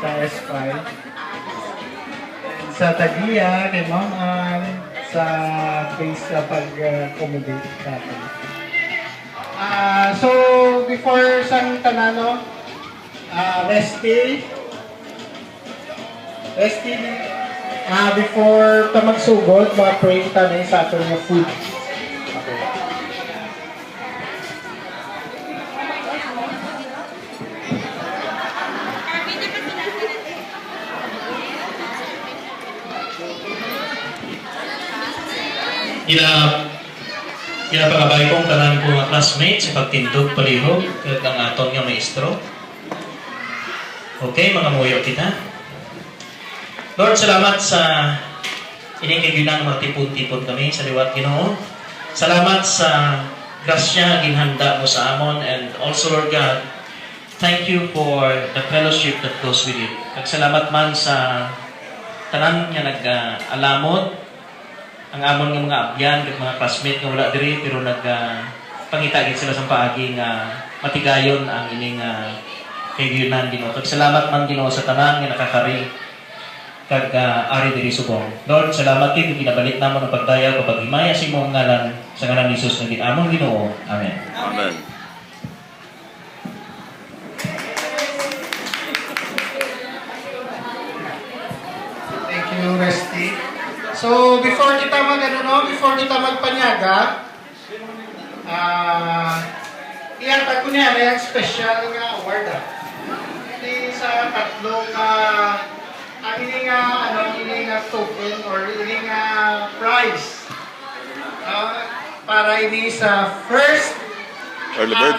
sa S5. Sa Tagia, kay Ma'am Ann, sa base sa pag-accommodate natin. So, before sang tanano, Resty, before ta magsugod, pray tayo sa ating mga food. Okay. Pinapakabay kong tanan ko mga classmates sa pagtindog palihog kag ang aton nga maestro. Okay, mga muyo kita. Lord, salamat sa ining kaginan mga tipon-tipon kami sa liwat Ginoo. Salamat sa grasya ginhanda mo sa amon, and also Lord God, thank you for the fellowship that goes with it. Kag salamat man sa tanan nga nag-alamod ang amon ng mga abyan at mga classmate nga wala diri pero pangitagit sila sa paagi nga matigayon ang ining kayunan Ginoo. Kag salamat man Ginoo sa tanan nga nakakari kag ari diri subong. Lord, salamat kay ginabalik namo ang pagdayag o paghimaya sa imong ngalan sa ngalan ni Hesus nga ginamon Ginoo. Amen. Amen. Thank you, Resty. So, before kita magpanyaga, ihatag ko niya na yung special nga award. Hindi sa tatlong ang ining token or ining prize. Para ini sa first Early bird.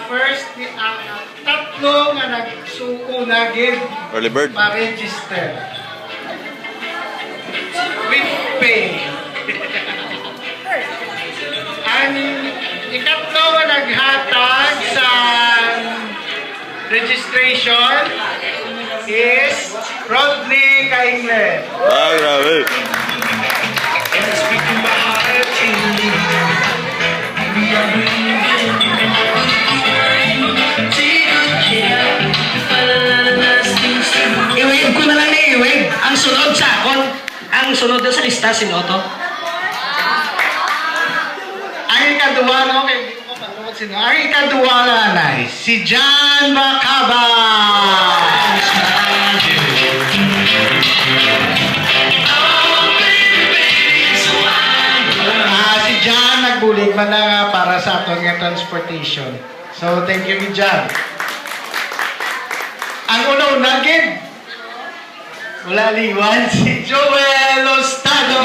tatlo nga nagsuko na give Early bird. ma-register with pay. Ang ikatlo nga naghatag sa registration is Rodney Kainglen. Ah, grabe. I-wave ko na lang na i-wave. Ang sunod sa akon, ang sunod doon sa lista, sino to? Ang ikaduwa, no? Kaya hindi ko mapanood sino. Ang ikaduwa na si John Macaba. Si John nagbulig man na para sa aton nga transportation. So, thank you, John. Ang una-una, gid. Wala liwan si Joel Ostado.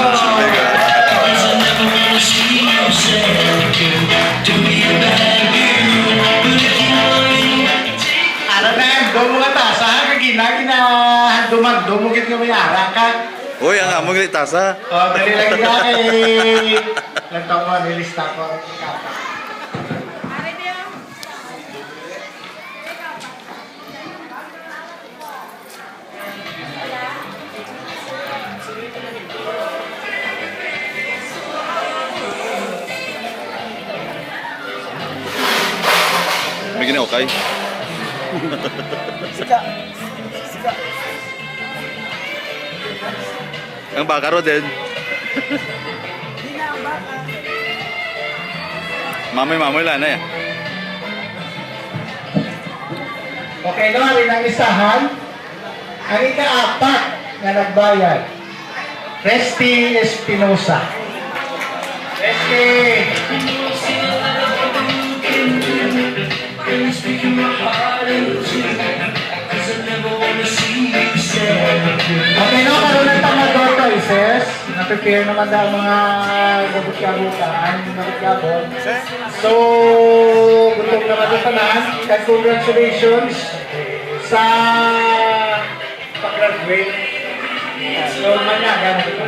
Ano na yan? Doon mga tasa. Dumag-dumag gid nga may ara ka. Uy, ang among litasa. Dali lang na kay... Lantaw mo, nilista ko. May gini okay. Ang baka ro din. Mamay lang na yan. Okay, no, rin ang isahan. Ang ika-apat na nagbayad, Resty Espinosa. Resty! Okay, no, karoon ng tamador choices. Na-prepare naman daw mga nabutyabo-taan, nabutyabo. So, gutom naman doon tanan. And congratulations sa pag-graduate. So, manyaga na ito.